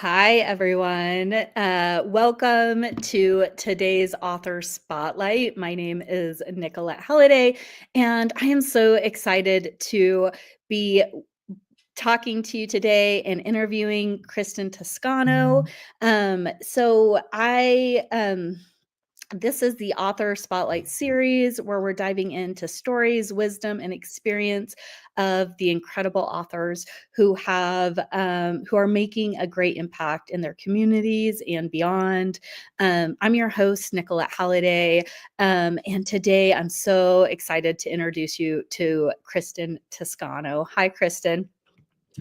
Hi, everyone. Welcome to today's Author Spotlight. My name is Nicolette Halladay, and I am so excited to be talking to you today and interviewing Kristen Toscano. This is the Author Spotlight series where we're diving into stories, wisdom, and experience of the incredible authors who are making a great impact in their communities and beyond. I'm your host, Nicolette Halladay, and today I'm so excited to introduce you to Kristen Toscano. Hi, Kristen.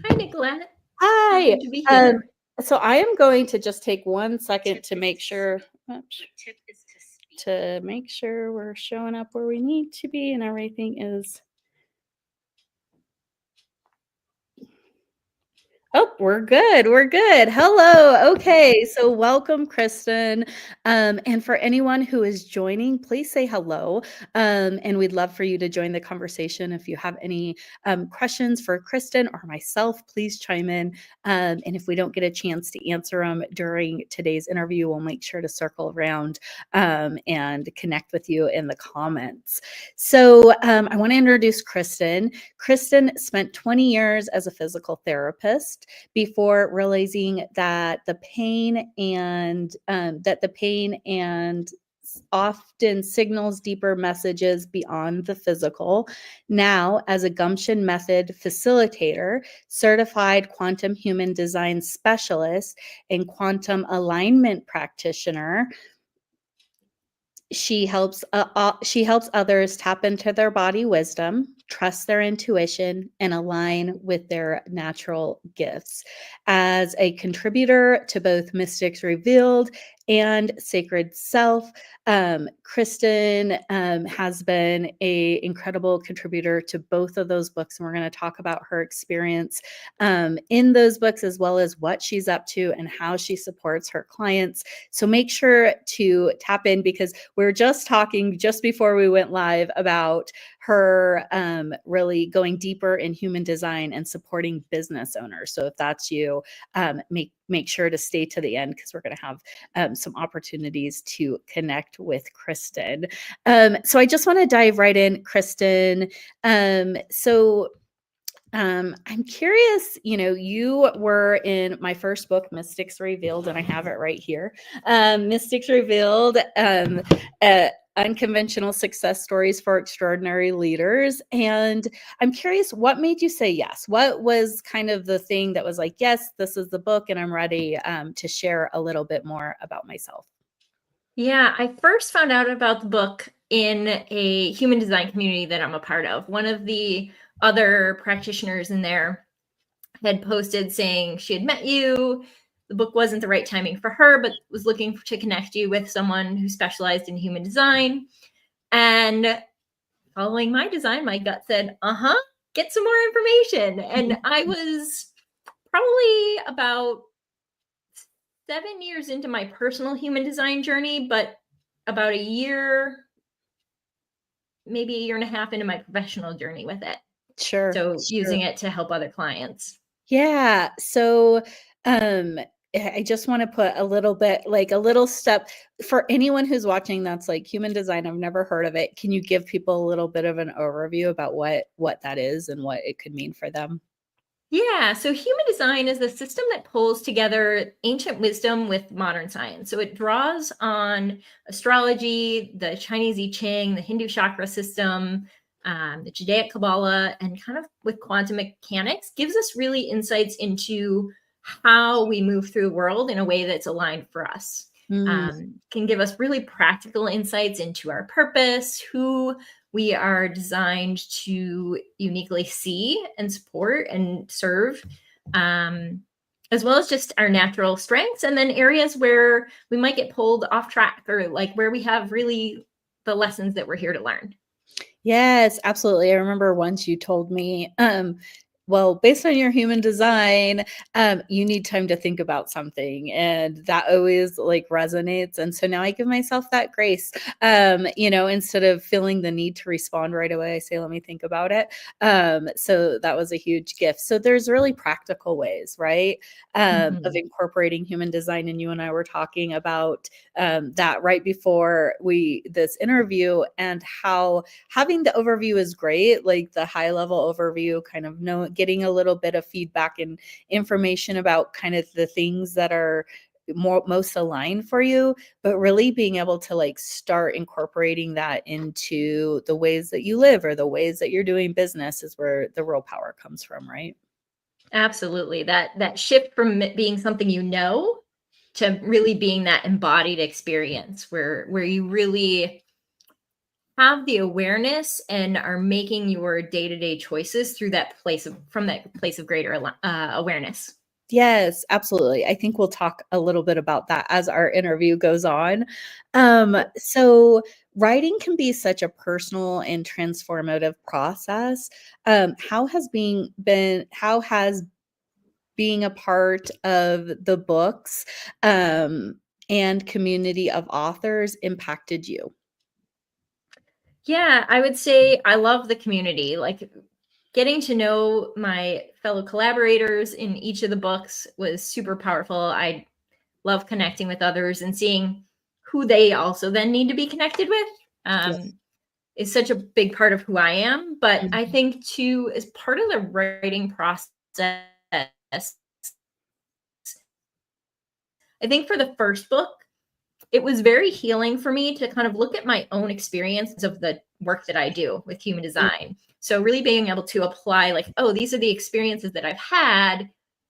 Hi, Nicolette. Hi. Happy to be here. So I am going to just take 1 second to make sure. To make sure we're showing up where we need to be and everything is. Oh, we're good. We're good. Hello. Okay. So welcome, Kristen. And for anyone who is joining, please say hello. And we'd love for you to join the conversation. If you have any questions for Kristen or myself, please chime in. And if we don't get a chance to answer them during today's interview, we'll make sure to circle around and connect with you in the comments. So I want to introduce Kristen. Kristen spent 20 years as a physical therapist before realizing that the pain and often signals deeper messages beyond the physical. Now, as a Gumption Method facilitator, certified quantum human design specialist, and quantum alignment practitioner, she helps others tap into their body wisdom, trust their intuition, and align with their natural gifts. As a contributor to both Mystics Revealed and Sacred Self, Kristen has been an incredible contributor to both of those books, and we're going to talk about her experience in those books, as well as what she's up to and how she supports her clients. So make sure to tap in, because we're just talking just before we went live about her really going deeper in human design and supporting business owners. So if that's you, make sure to stay to the end, because we're going to have some opportunities to connect with Kristen. So I just want to dive right in, Kristen. I'm curious, you were in my first book, Mystics Revealed, and I have it right here. Mystics Revealed, Unconventional Success Stories for Extraordinary Leaders. And I'm curious, what made you say yes? What was kind of the thing that was like, yes, this is the book, and I'm ready to share a little bit more about myself? Yeah, I first found out about the book in a human design community that I'm a part of. One of the other practitioners in there had posted saying she had met you. The book wasn't the right timing for her, but was looking to connect you with someone who specialized in human design. And following my design, my gut said, get some more information. And I was probably about 7 years into my personal human design journey, but about a year, maybe a year and a half into my professional journey with it. Sure. So using it to help other clients. Yeah. So I just want to put a little bit, like a little step for anyone who's watching that's like human design. I've never heard of it. Can you give people a little bit of an overview about what that is and what it could mean for them? Yeah, so human design is the system that pulls together ancient wisdom with modern science. So it draws on astrology, the Chinese I Ching, the Hindu chakra system, the Judaic Kabbalah, and kind of with quantum mechanics, gives us really insights into how we move through the world in a way that's aligned for us. Can give us really practical insights into our purpose, who we are designed to uniquely see and support and serve, as well as just our natural strengths, and then areas where we might get pulled off track, or like where we have really the lessons that we're here to learn. Yes, absolutely. I remember once you told me, well, based on your human design, you need time to think about something. And that always like resonates. And so now I give myself that grace. Instead of feeling the need to respond right away, I say, let me think about it. So that was a huge gift. So there's really practical ways, right? Of Mhm. incorporating human design. And you and I were talking about that right before this interview, and how having the overview is great, like the high level overview, kind of getting a little bit of feedback and information about kind of the things that are most aligned for you, but really being able to like start incorporating that into the ways that you live or the ways that you're doing business is where the real power comes from, right? Absolutely. That shift from it being something you know to really being that embodied experience where you really have the awareness and are making your day-to-day choices through that place of from that place of greater awareness. Yes, absolutely. I think we'll talk a little bit about that as our interview goes on. So writing can be such a personal and transformative process. How has being a part of the books and community of authors impacted you? Yeah, I would say I love the community. Like getting to know my fellow collaborators in each of the books was super powerful. I love connecting with others and seeing who they also then need to be connected with. Yeah. Um, is such a big part of who I am. But I Mhm. think too, as part of the writing process, I think for the first book, it was very healing for me to kind of look at my own experience of the work that I do with human design. So really being able to apply like, oh, these are the experiences that I've had.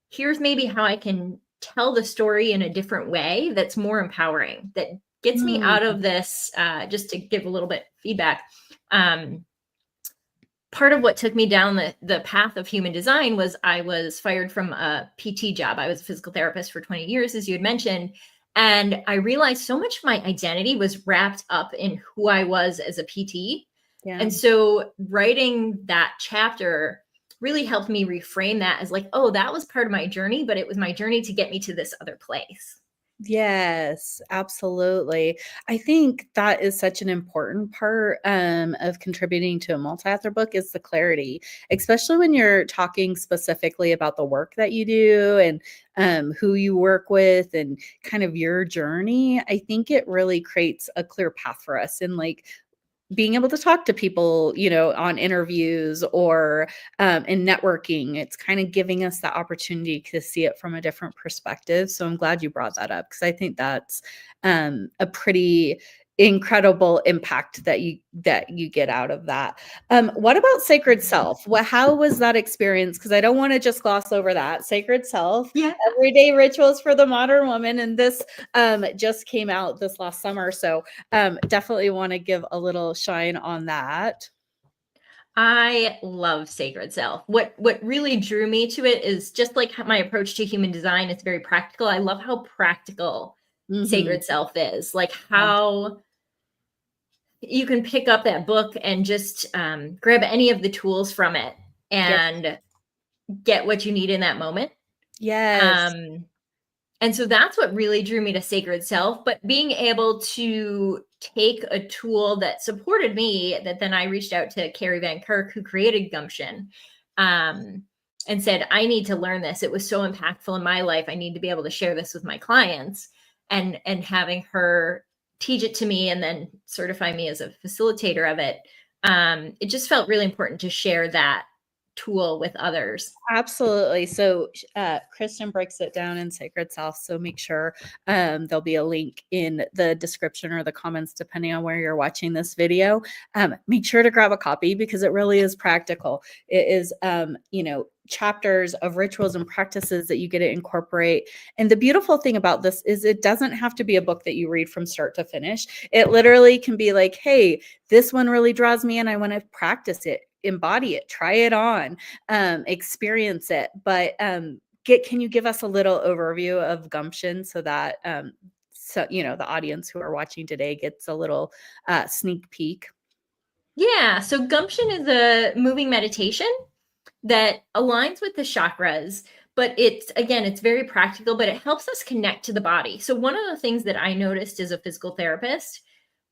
Here's maybe how I can tell the story in a different way that's more empowering, that gets me out Mm, of this, just to give a little bit feedback. Um, Part of what took me down the path of human design was I was fired from a PT job. I was a physical therapist for 20 years, as you had mentioned. And I realized so much of my identity was wrapped up in who I was as a PT. yeah. And so writing that chapter really helped me reframe that as like, oh, that was part of my journey, but it was my journey to get me to this other place. Yes, absolutely. I think that is such an important part of contributing to a multi-author book is the clarity, especially when you're talking specifically about the work that you do and who you work with and kind of your journey. I think it really creates a clear path for us and like being able to talk to people, on interviews or in networking. It's kind of giving us that opportunity to see it from a different perspective. So I'm glad you brought that up because I think that's a pretty incredible impact that you get out of that. What about sacred self? How was that experience? Because I don't want to just gloss over that. Sacred self, Yeah. everyday rituals for the modern woman, and this just came out this last summer. So definitely want to give a little shine on that. I love Sacred Self. What really drew me to it is just like my approach to human design. It's very practical. I love how practical Mhm. Sacred Self is. Like how you can pick up that book and just grab any of the tools from it Yeah. and get what you need in that moment. Yes. Um, and so that's what really drew me to Sacred Self. But being able to take a tool that supported me, that then I reached out to Carrie Van Kirk, who created Gumption, um, and said, I need to learn this. It was so impactful in my life. I need to be able to share this with my clients. And having her teach it to me and then certify me as a facilitator of it, it just felt really important to share that tool with others. Absolutely. So, Kristen breaks it down in Sacred Self. So make sure there'll be a link in the description or the comments, depending on where you're watching this video. Make sure to grab a copy because it really is practical. It is, chapters of rituals and practices that you get to incorporate. And the beautiful thing about this is it doesn't have to be a book that you read from start to finish. It literally can be like, hey, this one really draws me in. I want to practice it, embody it, try it on, experience it. But can you give us a little overview of Gumption so that the audience who are watching today gets a little sneak peek? Yeah, so Gumption is a moving meditation. that aligns with the chakras, but it's very practical, but it helps us connect to the body. So one of the things that I noticed as a physical therapist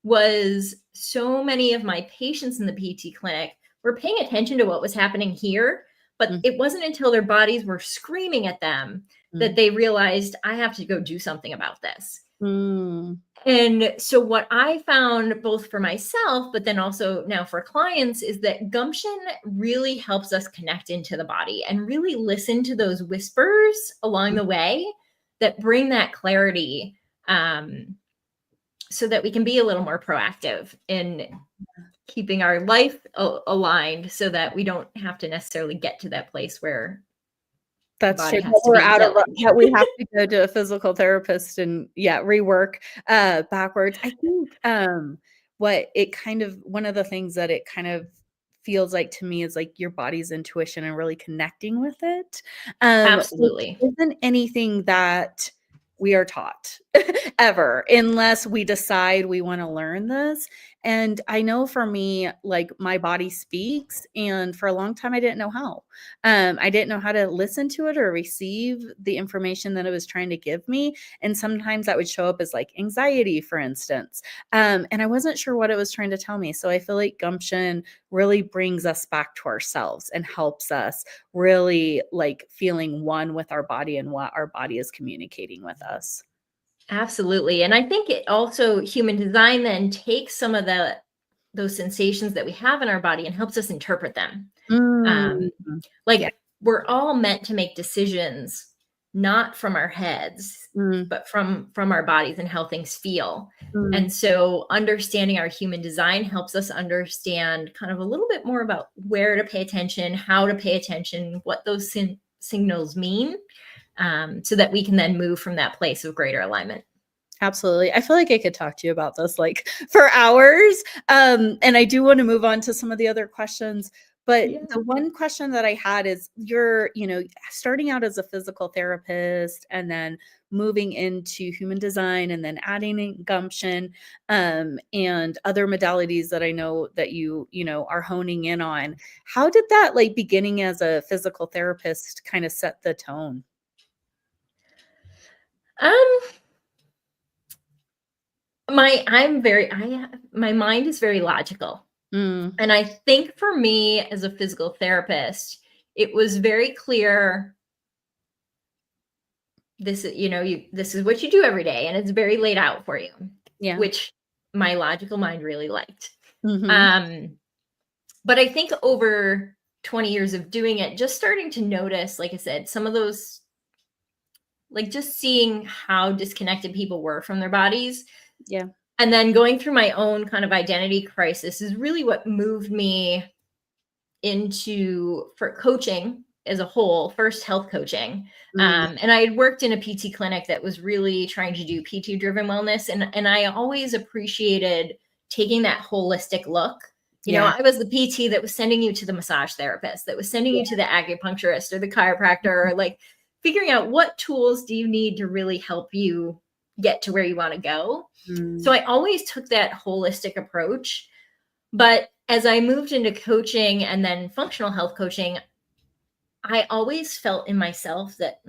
was so many of my patients in the PT clinic were paying attention to what was happening here, but Mm, it wasn't until their bodies were screaming at them mm, that they realized, I have to go do something about this. mm. And so what I found both for myself, but then also now for clients, is that gumption really helps us connect into the body and really listen to those whispers along the way that bring that clarity, so that we can be a little more proactive in keeping our life aligned so that we don't have to necessarily get to that place where the That's true, body that has to we're be out of village. that we have to go to a physical therapist and, yeah, rework, backwards. I think, what it kind of one of the things that it kind of feels like to me is, like, your body's intuition and really connecting with it, which Absolutely. isn't anything that we are taught ever, unless we decide we wanna learn this, and I know for me, like, my body speaks, and for a long time, I didn't know how. I didn't know how to listen to it or receive the information that it was trying to give me. And sometimes that would show up as like anxiety, for instance. And I wasn't sure what it was trying to tell me. So I feel like gumption really brings us back to ourselves and helps us really like feeling one with our body and what our body is communicating with us. Absolutely. And I think it also human design then takes some of those sensations that we have in our body and helps us interpret them. Um, Mm. Yeah. like we're all meant to make decisions not from our heads, Mm, but from our bodies and how things feel. mm. And so understanding our human design helps us understand kind of a little bit more about where to pay attention, how to pay attention, what those signals mean, so that we can then move from that place of greater alignment. Absolutely. I feel like I could talk to you about this like for hours. And I do want to move on to some of the other questions. But Yeah. the one question that I had is you're, starting out as a physical therapist and then moving into human design and then adding in gumption and other modalities that I know that you are honing in on. How did that like beginning as a physical therapist kind of set the tone? Um, my mind is very logical. Mm, And I think for me as a physical therapist, it was very clear this is what you do every day and it's very laid out for you, yeah. which my logical mind really liked. Hmm. Um, but I think over 20 years of doing it, just starting to notice, like I said, some of those, like just seeing how disconnected people were from their bodies. Yeah. And then going through my own kind of identity crisis is really what moved me into for coaching as a whole, first health coaching. Mm, And I had worked in a PT clinic that was really trying to do PT driven wellness. And I always appreciated taking that holistic look. yeah. I was the PT that was sending you to the massage therapist, that was sending you to the acupuncturist or the chiropractor, or like figuring out what tools do you need to really help you get to where you want to go. So Mm, I always took that holistic approach. But as I moved into coaching and then functional health coaching, I always felt in myself that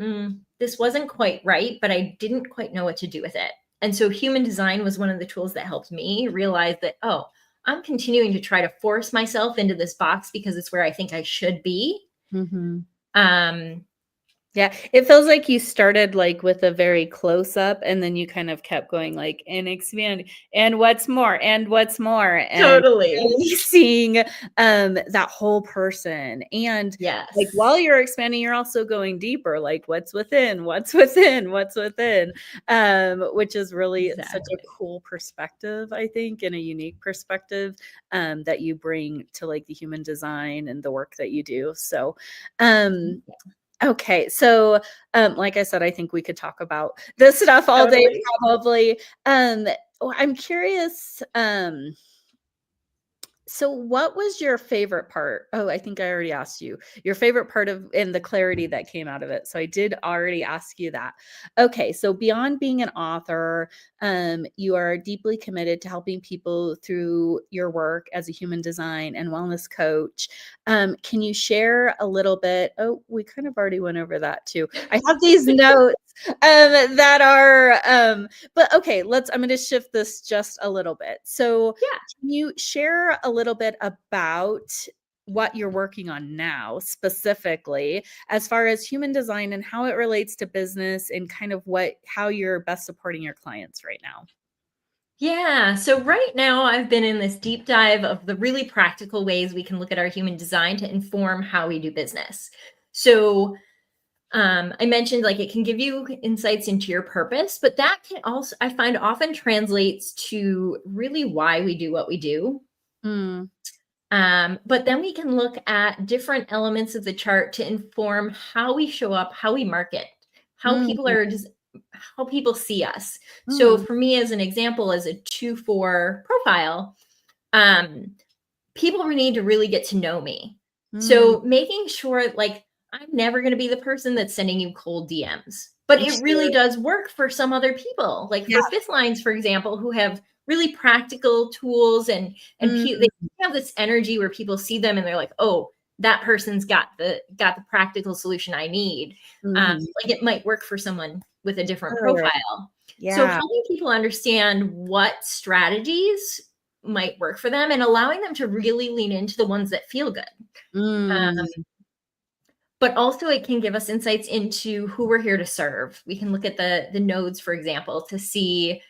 this wasn't quite right, but I didn't quite know what to do with it. And so human design was one of the tools that helped me realize that, oh, I'm continuing to try to force myself into this box because it's where I think I should be. mhm. Um, Yeah, it feels like you started, like, with a very close up, and then you kind of kept going, like, and expand, and what's more, and totally. really seeing, that whole person, and, like, Yes, while you're expanding, you're also going deeper, like, what's within, what's within, what's within, which is really such a exactly. cool perspective, I think, and a unique perspective, that you bring to, like, the human design and the work that you do, so, um okay, so, like I said, I think we could talk about this stuff all day Totally. probably. I'm curious, So what was your favorite part? Oh, I think I already asked you. Your favorite part of and the clarity that came out of it. So I did already ask you that. Okay, so beyond being an author, you are deeply committed to helping people through your work as a human design and wellness coach. Can you share a little bit? Oh, we kind of already went over that too. I have these notes that are but okay, I'm going to shift this just a little bit. So Yeah. can you share a little bit about what you're working on now, specifically, as far as human design and how it relates to business and kind of how you're best supporting your clients right now? Yeah. So right now I've been in this deep dive of the really practical ways we can look at our human design to inform how we do business. So I mentioned like it can give you insights into your purpose, but that can also, I find, often translates to really why we do what we do. Mm, But then we can look at different elements of the chart to inform how we show up, how we market, how people mm, are just how people see us. So mm, for me, as an example, as a 2-4 profile, um, people need to really get to know me. mm. So making sure like I'm never going to be the person that's sending you cold DMs. But it really Sure. does work for some other people. Like Yeah. for fifth lines, for example, who have really practical tools they Mm, have this energy where people see them and they're like, "Oh, that person's got the practical solution I need." mhm. Like it might work for someone with a different Sure. profile. So Yeah. helping people understand what strategies might work for them and allowing them to really lean into the ones that feel good. Mm, Um, but also it can give us insights into who we're here to serve. We can look at the nodes, for example, to see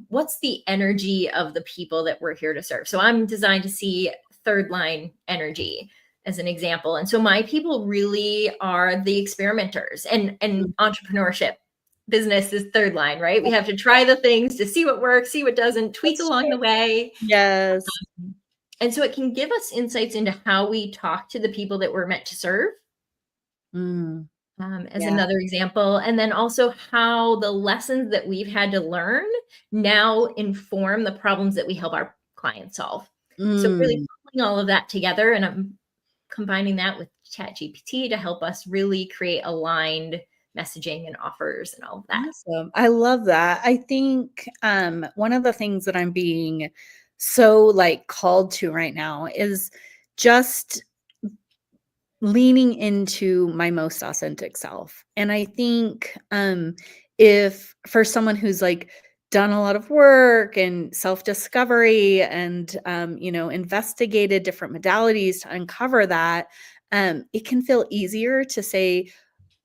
what's the energy of the people that we're here to serve. So I'm designed to see third line energy as an example. And so my people really are the experimenters and mm. entrepreneurship. Business is third line, right? We have to try the things to see what works, see what doesn't, tweak That's along true. the way. Yes. And so it can give us insights into how we talk to the people that we're meant to serve, Mm, as yeah. another example. And then also how the lessons that we've had to learn now inform the problems that we help our clients solve. So really Mm. pulling all of that together, and I'm combining that with ChatGPT to help us really create aligned messaging and offers and all of that. Awesome. I love that. I think one of the things that I'm being so like called to right now is just leaning into my most authentic self. And I think if for someone who's like done a lot of work and self-discovery and investigated different modalities to uncover that, it can feel easier to say,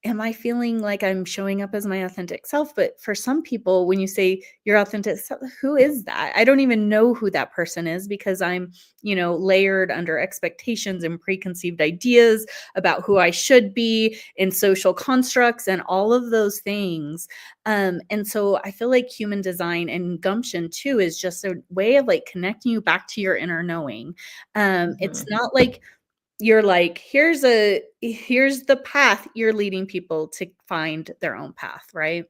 am I feeling like I'm showing up as my authentic self? But for some people, when you say your authentic self, who is that? I don't even know who that person is because I'm, layered under expectations and preconceived ideas about who I should be in social constructs and all of those things. And so I feel like human design and gumption too is just a way of like connecting you back to your inner knowing. It's Mhm. not like you're like, here's the path you're leading people to find their own path, right?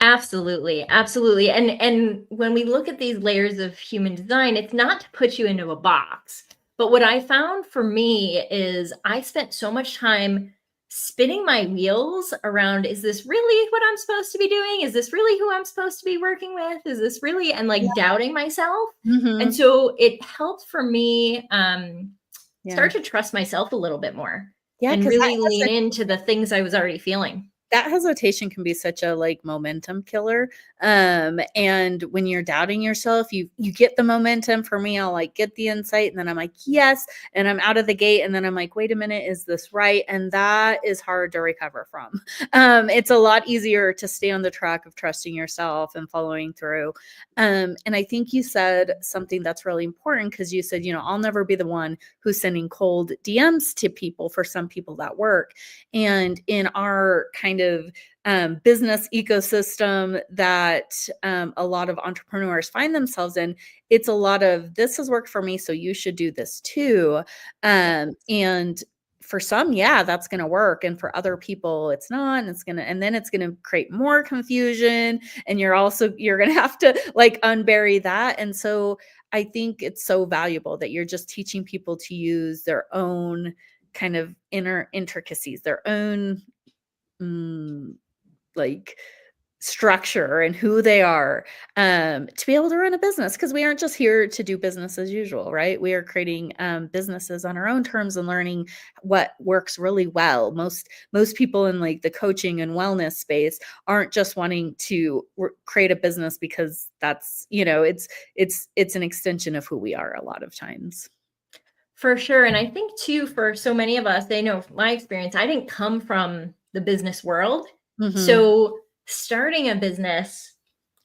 Absolutely, absolutely. And when we look at these layers of human design, it's not to put you into a box. But what I found for me is I spent so much time spinning my wheels around, is this really what I'm supposed to be doing? Is this really who I'm supposed to be working with? Is this really, and Yeah. like doubting myself. And Mhm. so it helped for me Yeah. start to trust myself a little bit more Yeah, and 'cause really lean into the things I was already feeling. that hesitation can be such a like momentum killer. And when you're doubting yourself, you get the momentum. For me, I'll like get the insight and then I'm like, yes, and I'm out of the gate and then I'm like, wait a minute, is this right? And that is hard to recover from. It's a lot easier to stay on the track of trusting yourself and following through. And I think you said something that's really important because you said, I'll never be the one who's sending cold DMs to people. For some people that work. And in our kind of business ecosystem that a lot of entrepreneurs find themselves in, it's a lot of this has worked for me, so you should do this too. Yeah. And for some, yeah, that's going to work. And for other people, it's not. And then it's going to create more confusion. And you're going to have to like unbury that. And so I think it's so valuable that you're just teaching people to use their own kind of inner intricacies, their own like structure and who they are, to be able to run a business, because we aren't just here to do business as usual, right? We are creating businesses on our own terms and learning what works really well. Most people in like the coaching and wellness space aren't just wanting to create a business because that's, it's an extension of who we are a lot of times. For sure. And I think too, for so many of us, they know from my experience, I didn't come from the business world. Hmm. So starting a business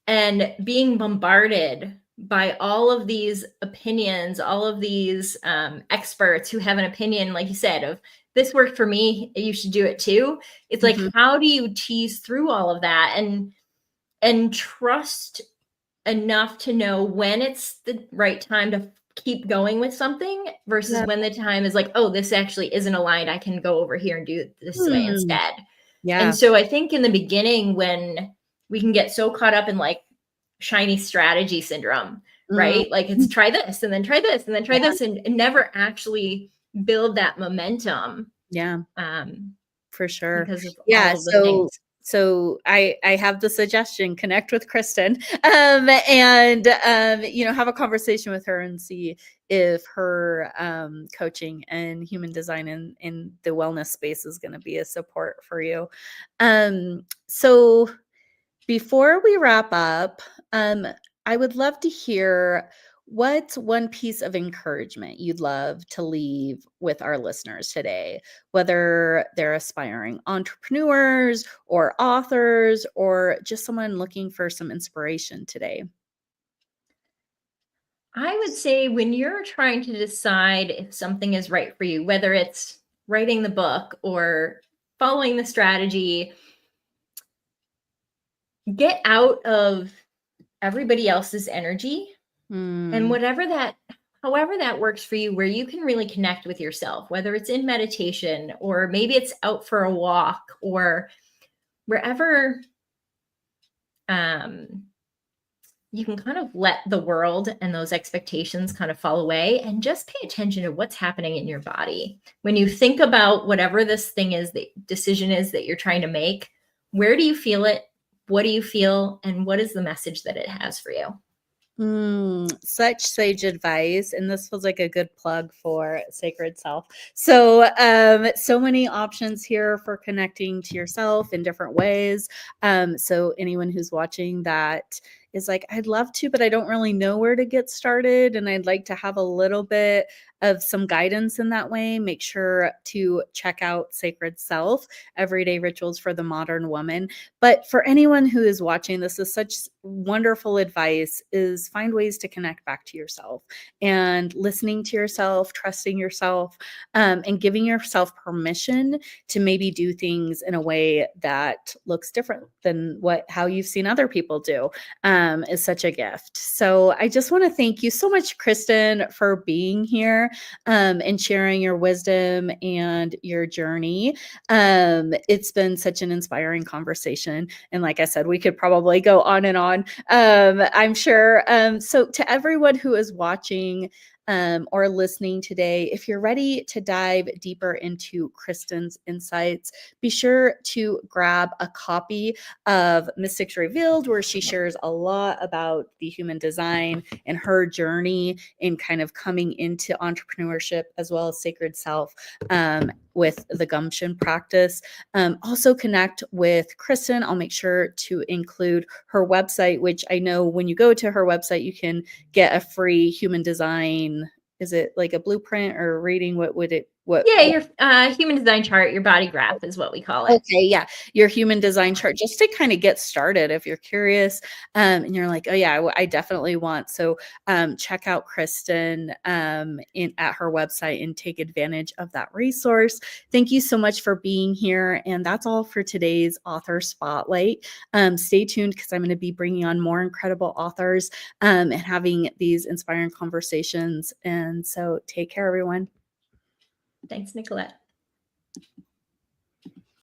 and being bombarded by all of these opinions, all of these experts who have an opinion, like you said, of this worked for me, you should do it too. It's like, Hmm. how do you tease through all of that and trust enough to know when it's the right time to keep going with something versus Yeah. when the time is like, oh, this actually isn't aligned. I can go over here and do it this way Hmm. instead. And Yeah. so I think in the beginning, when we can get so caught up in like shiny strategy syndrome, Mm. right? Like it's try this and then try this and then try Yeah. this and never actually build that momentum Yeah. um, For sure. because of Yeah, all of the things. so I have the suggestion, connect with Kristen, and, have a conversation with her and see if her, coaching and human design in the wellness space is gonna be a support for you. So before we wrap up, I would love to hear what's one piece of encouragement you'd love to leave with our listeners today, whether they're aspiring entrepreneurs or authors or just someone looking for some inspiration today. I would say when you're trying to decide if something is right for you, whether it's writing the book or following the strategy, get out of everybody else's energy and Mm, however that works for you, where you can really connect with yourself, whether it's in meditation or maybe it's out for a walk or wherever um, you can kind of let the world and those expectations kind of fall away and just pay attention to what's happening in your body. When you think about whatever this thing is, the decision is that you're trying to make, where do you feel it? What do you feel? And what is the message that it has for you? such sage advice, and this feels like a good plug for Sacred Self. So, so many options here for connecting to yourself in different ways. So anyone who's watching that is like, I'd love to, but I don't really know where to get started, and I'd like to have a little bit of some guidance in that way. Make sure to check out Sacred Self, Everyday Rituals for the Modern Woman. But for anyone who is watching, this is such wonderful advice, is find ways to connect back to yourself and listening to yourself, trusting yourself, and giving yourself permission to maybe do things in a way that looks different than how you've seen other people do, is such a gift. So I just want to thank you so much, Kristen, for being here, and sharing your wisdom and your journey. It's been such an inspiring conversation. And like I said, we could probably go on and on, I'm sure. So to everyone who is watching, or listening today, if you're ready to dive deeper into Kristen's insights, be sure to grab a copy of Mystics Revealed, where she shares a lot about the human design and her journey in kind of coming into entrepreneurship, as well as Sacred Self, with the gumption practice. Also connect with Kristen. I'll make sure to include her website, which I know when you go to her website, you can get a free human design. Is it like a blueprint or reading? What would it, Yeah, your human design chart, your body graph is what we call it. Okay, yeah, your human design chart, just to kind of get started if you're curious, and you're like, oh yeah, I definitely want. So check out Kristen, at her website and take advantage of that resource. Thank you so much for being here, and that's all for today's author spotlight. Stay tuned, because I'm going to be bringing on more incredible authors, and having these inspiring conversations. And so take care, everyone. Thanks, Nicolette.